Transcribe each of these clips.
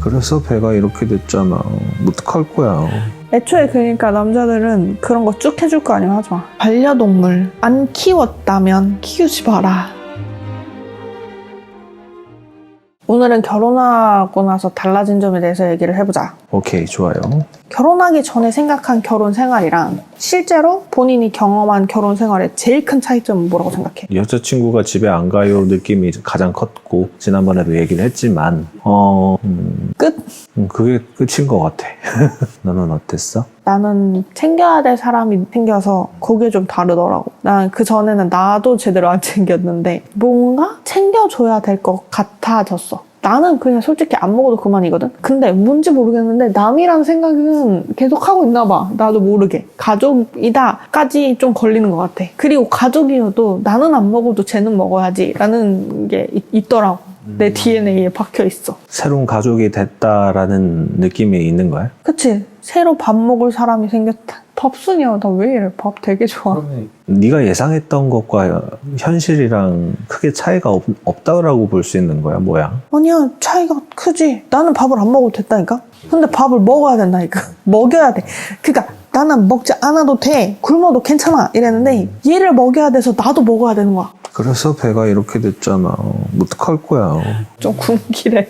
그래서 배가 이렇게 됐잖아. 어떡할 거야. 애초에 그러니까 남자들은 그런 거 쭉 해줄 거 아니면 하지 마. 반려동물 안 키웠다면 키우지 마라. 오늘은 결혼하고 나서 달라진 점에 대해서 얘기를 해보자. 오케이, 좋아요. 결혼하기 전에 생각한 결혼 생활이랑 실제로 본인이 경험한 결혼 생활의 제일 큰 차이점은 뭐라고 생각해? 여자친구가 집에 안 가요 느낌이 가장 컸고, 지난번에도 얘기를 했지만 끝? 그게 끝인 것 같아. 너는 어땠어? 나는 챙겨야 될 사람이 생겨서 그게 좀 다르더라고. 난 그 전에는 나도 제대로 안 챙겼는데 뭔가 챙겨줘야 될 것 같아졌어. 나는 그냥 솔직히 안 먹어도 그만이거든? 근데 뭔지 모르겠는데 남이란 생각은 계속 하고 있나 봐. 나도 모르게. 가족이다까지 좀 걸리는 것 같아. 그리고 가족이어도 나는 안 먹어도 쟤는 먹어야지 라는 게 있더라고. 내 DNA에 박혀 있어. 새로운 가족이 됐다라는 느낌이 있는 거야? 그치? 새로 밥 먹을 사람이 생겼다. 밥순이야. 나 왜 이래? 밥 되게 좋아. 네가 예상했던 것과 현실이랑 크게 차이가 없다고 볼 수 있는 거야, 뭐야? 아니야, 차이가 크지. 나는 밥을 안 먹어도 됐다니까? 근데 밥을 먹어야 된다니까. 먹여야 돼. 그러니까 나는 먹지 않아도 돼. 굶어도 괜찮아. 이랬는데 얘를 먹여야 돼서 나도 먹어야 되는 거야. 그래서 배가 이렇게 됐잖아. 어떡할 거야. 좀 굶기래.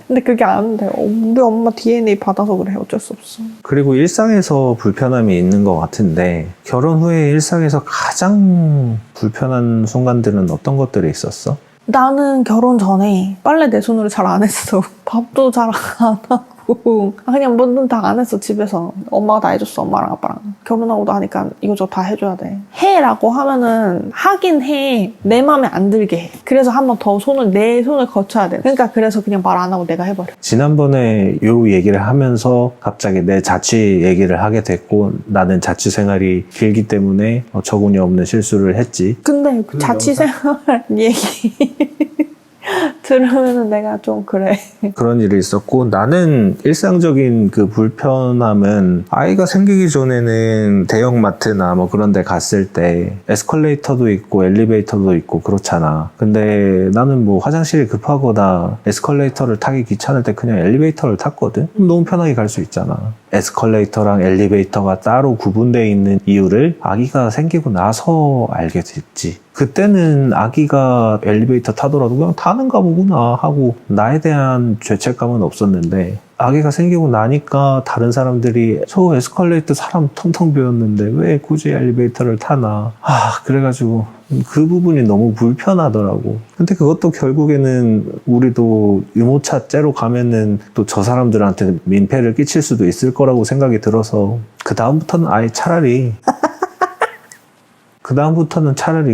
근데 그게 안 돼. 우리 엄마 DNA 받아서 그래. 어쩔 수 없어. 그리고 일상에서 불편함이 있는 것 같은데, 결혼 후에 일상에서 가장 불편한 순간들은 어떤 것들이 있었어? 나는 결혼 전에 빨래 내 손으로 잘 안 했어. 밥도 잘 안 하고. 그냥 뭐든 다 안 했어, 집에서. 엄마가 다 해줬어, 엄마랑 아빠랑. 결혼하고도 하니까 이거저거 다 해줘야 돼. 해라고 하면은 하긴 해. 내 맘에 안 들게 해. 그래서 한 번 더 내 손을 거쳐야 돼. 그러니까 그래서 그냥 말 안 하고 내가 해버려. 지난번에 요 얘기를 하면서 갑자기 내 자취 얘기를 하게 됐고, 나는 자취 생활이 길기 때문에 적응이 없는 실수를 했지. 근데 자취생활 얘기 들으면은 내가 좀 그래. 그런 일이 있었고, 나는 일상적인 그 불편함은 아이가 생기기 전에는 대형마트나 뭐 그런 데 갔을 때 에스컬레이터도 있고 엘리베이터도 있고 그렇잖아. 근데 나는 뭐 화장실이 급하거나 에스컬레이터를 타기 귀찮을 때 그냥 엘리베이터를 탔거든. 너무 편하게 갈 수 있잖아. 에스컬레이터랑 엘리베이터가 따로 구분되어 있는 이유를 아기가 생기고 나서 알게 됐지. 그때는 아기가 엘리베이터 타더라도 그냥 타는가 보구나 하고 나에 대한 죄책감은 없었는데, 아기가 생기고 나니까 다른 사람들이 저 에스컬레이터 사람 텅텅 비었는데 왜 굳이 엘리베이터를 타나. 그래가지고 그 부분이 너무 불편하더라고. 근데 그것도 결국에는 우리도 유모차 째로 가면은 또 저 사람들한테 민폐를 끼칠 수도 있을 거라고 생각이 들어서 그다음부터는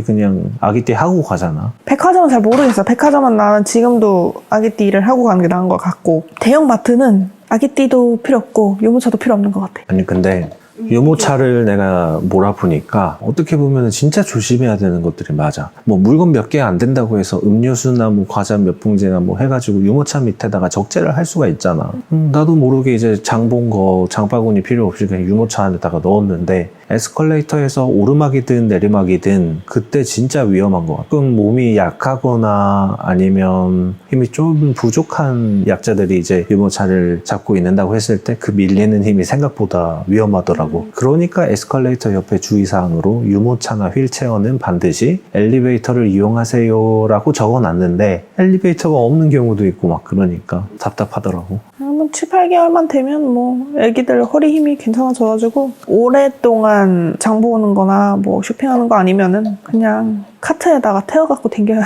그냥 아기띠 하고 가잖아. 백화점은 잘 모르겠어. 백화점은 나는 지금도 아기띠를 하고 가는 게 나은 것 같고, 대형마트는 아기띠도 필요 없고 유모차도 필요 없는 것 같아. 아니 근데 유모차를 내가 몰아보니까 어떻게 보면 진짜 조심해야 되는 것들이 맞아. 뭐 물건 몇 개 안 된다고 해서 음료수나 뭐 과자 몇 봉지나 뭐 해가지고 유모차 밑에다가 적재를 할 수가 있잖아. 나도 모르게 이제 장 본 거 장바구니 필요 없이 그냥 유모차 안에다가 넣었는데, 에스컬레이터에서 오르막이든 내리막이든 그때 진짜 위험한 것 같아. 조금 몸이 약하거나 아니면 힘이 좀 부족한 약자들이 이제 유모차를 잡고 있는다고 했을 때 그 밀리는 힘이 생각보다 위험하더라고. 그러니까 에스컬레이터 옆에 주의사항으로 유모차나 휠체어는 반드시 엘리베이터를 이용하세요 라고 적어놨는데 엘리베이터가 없는 경우도 있고 막 그러니까 답답하더라고. 한 7, 8개월만 되면 뭐 애기들 허리 힘이 괜찮아져가지고 오랫동안 장 보는 거나 뭐 쇼핑하는 거 아니면은 그냥 카트에다가 태워갖고 댕겨야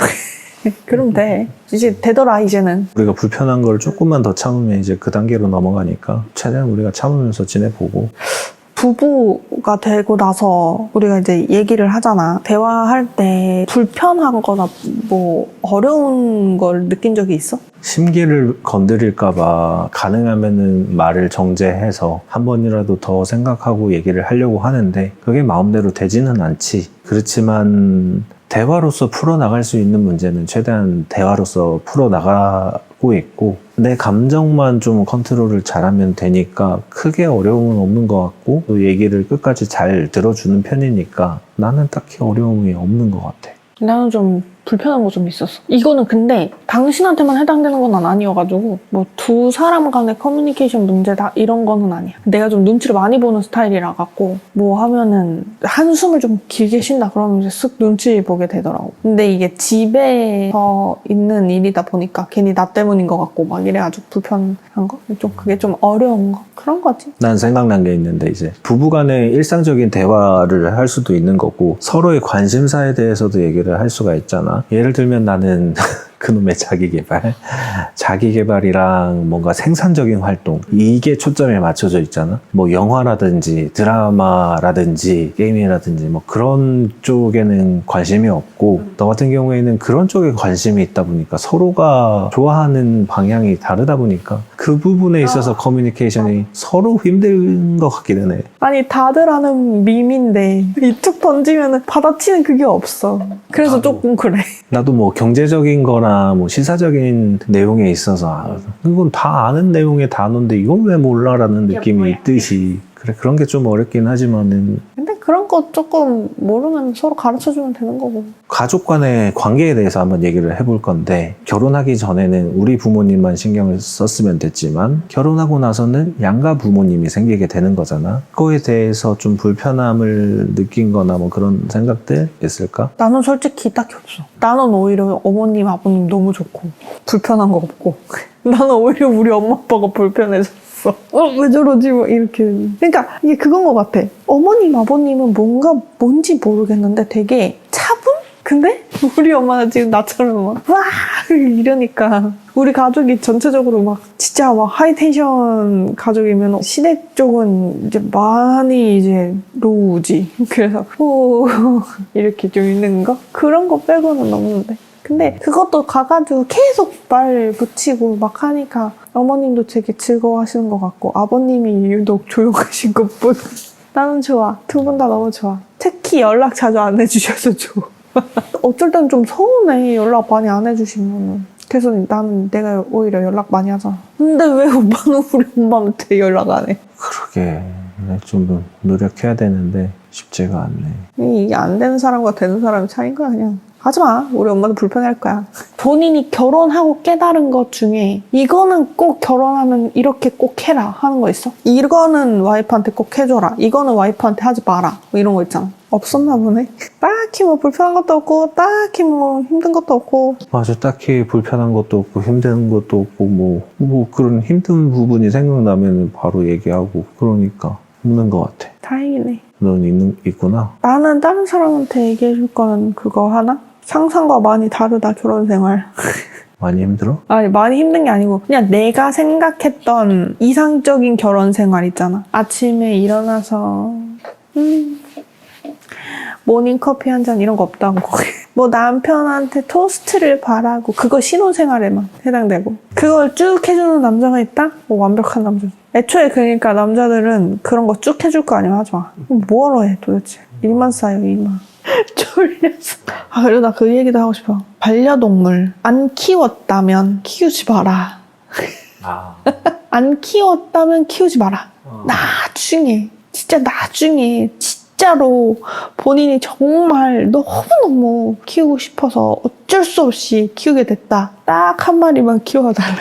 그러면 돼. 이제 되더라 이제는. 우리가 불편한 걸 조금만 더 참으면 이제 그 단계로 넘어가니까 최대한 우리가 참으면서 지내보고. 부부가 되고 나서 우리가 이제 얘기를 하잖아. 대화할 때 불편한 거나 뭐 어려운 걸 느낀 적이 있어? 심기를 건드릴까봐 가능하면은 말을 정제해서 한 번이라도 더 생각하고 얘기를 하려고 하는데 그게 마음대로 되지는 않지. 그렇지만 대화로서 풀어나갈 수 있는 문제는 최대한 대화로서 풀어나가고 있고, 내 감정만 좀 컨트롤을 잘하면 되니까 크게 어려움은 없는 것 같고, 또 얘기를 끝까지 잘 들어주는 편이니까 나는 딱히 어려움이 없는 것 같아. 나는 좀 불편한 거 좀 있었어. 이거는 근데 당신한테만 해당되는 건 아니어가지고 뭐 두 사람 간의 커뮤니케이션 문제다 이런 거는 아니야. 내가 좀 눈치를 많이 보는 스타일이라 갖고 뭐 하면은 한숨을 좀 길게 쉰다 그러면 이제 쓱 눈치 보게 되더라고. 근데 이게 집에서 있는 일이다 보니까 괜히 나 때문인 것 같고 막 이래가지고 불편한 거? 좀 그게 좀 어려운 거? 그런 거지. 난 생각난 게 있는데 이제 부부간의 일상적인 대화를 할 수도 있는 거고 서로의 관심사에 대해서도 얘기를 할 수가 있잖아. 예를 들면 나는 그놈의 자기개발이랑 뭔가 생산적인 활동 이게 초점에 맞춰져 있잖아. 뭐 영화라든지 드라마라든지 게임이라든지 뭐 그런 쪽에는 관심이 없고 너 같은 경우에는 그런 쪽에 관심이 있다 보니까 서로가 좋아하는 방향이 다르다 보니까 그 부분에 있어서 커뮤니케이션이 서로 힘든 것 같기는 해. 아니 다들 아는 밈인데 이툭 던지면 받아치는 그게 없어. 그래서 조금 그래. 나도 뭐 경제적인 거나 뭐 시사적인 내용에 있어서 이건 다 아는 내용의 단어인데 이건 왜 몰라라는 느낌이 있듯이 그래 그런 게 좀 어렵긴 하지만은 근데 그런 거 조금 모르면 서로 가르쳐주면 되는 거고. 가족 간의 관계에 대해서 한번 얘기를 해볼 건데 결혼하기 전에는 우리 부모님만 신경을 썼으면 됐지만 결혼하고 나서는 양가 부모님이 생기게 되는 거잖아. 그거에 대해서 좀 불편함을 느낀 거나 뭐 그런 생각들 있을까? 나는 솔직히 딱히 없어. 나는 오히려 어머님 아버님 너무 좋고 불편한 거 없고 나는 오히려 우리 엄마 아빠가 불편해졌어. 왜 저러지? 뭐 이렇게. 그러니까 이게 그건 것 같아. 어머님 아버님은 뭔지 모르겠는데 되게 차분? 근데 우리 엄마는 지금 나처럼 막 와 이러니까 우리 가족이 전체적으로 막 진짜 막 하이텐션 가족이면 시댁 쪽은 이제 많이 이제 로우지. 그래서 이렇게 좀 있는 거? 그런 거 빼고는 없는데. 근데 그것도 가가지고 계속 말 붙이고 막 하니까 어머님도 되게 즐거워하시는 것 같고 아버님이 유독 조용하신 것뿐. 나는 좋아. 두 분 다 너무 좋아. 특히 연락 자주 안 해주셔서 좋아. 어쩔 땐 좀 서운해. 연락 많이 안 해주시면. 그래서 나는 내가 오히려 연락 많이 하잖아. 근데 왜 오빠는 우리 엄마한테 연락 안 해? 그러게 좀 노력해야 되는데 쉽지가 않네. 이게 안 되는 사람과 되는 사람의 차이인 거야 그냥. 하지마. 우리 엄마도 불편할 거야. 본인이 결혼하고 깨달은 것 중에 이거는 꼭 결혼하면 이렇게 꼭 해라 하는 거 있어? 이거는 와이프한테 꼭 해줘라. 이거는 와이프한테 하지 마라. 뭐 이런 거 있잖아. 없었나 보네. 딱히 뭐 불편한 것도 없고 딱히 뭐 힘든 것도 없고. 맞아. 딱히 불편한 것도 없고 힘든 것도 없고 뭐 그런 힘든 부분이 생각나면 바로 얘기하고 그러니까 없는 것 같아. 다행이네. 넌 있구나. 나는 다른 사람한테 얘기해줄 거는 그거 하나? 상상과 많이 다르다 결혼 생활. 많이 힘들어? 아니 많이 힘든 게 아니고 그냥 내가 생각했던 이상적인 결혼 생활 있잖아. 아침에 일어나서 모닝커피 한 잔 이런 거 없다고. 뭐 남편한테 토스트를 바라고 그거 신혼생활에만 해당되고 그걸 쭉 해주는 남자가 있다? 뭐 완벽한 남자지. 애초에 그러니까 남자들은 그런 거 쭉 해줄 거 아니면 하지 마. 뭐하러 해 도대체. 일만 쌓여 일만. 졸려서. 아 그리고 나 그 얘기도 하고 싶어. 반려동물 안 키웠다면 키우지 마라. 안 키웠다면 키우지 마라. 나중에 진짜로 본인이 정말 너무너무 키우고 싶어서 어쩔 수 없이 키우게 됐다. 딱 한 마리만 키워달라.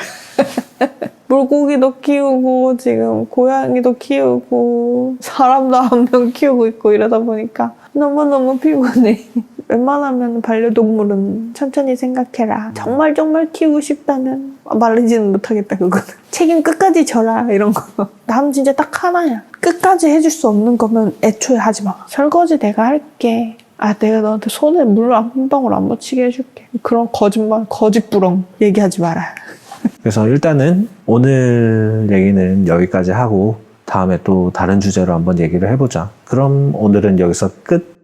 물고기도 키우고 지금 고양이도 키우고 사람도 한 명 키우고 있고 이러다 보니까 너무너무 피곤해. 웬만하면 반려동물은 천천히 생각해라. 정말 키우고 싶다면 말리지는 못하겠다 그거는. 책임 끝까지 져라 이런 거. 나는 진짜 딱 하나야. 끝까지 해줄 수 없는 거면 애초에 하지 마. 설거지 내가 할게. 아 내가 너한테 손에 물 한 방울 안 묻히게 해줄게. 그런 거짓말 거짓부렁 얘기하지 마라. 그래서 일단은 오늘 얘기는 여기까지 하고 다음에 또 다른 주제로 한번 얘기를 해보자. 그럼 오늘은 여기서 끝.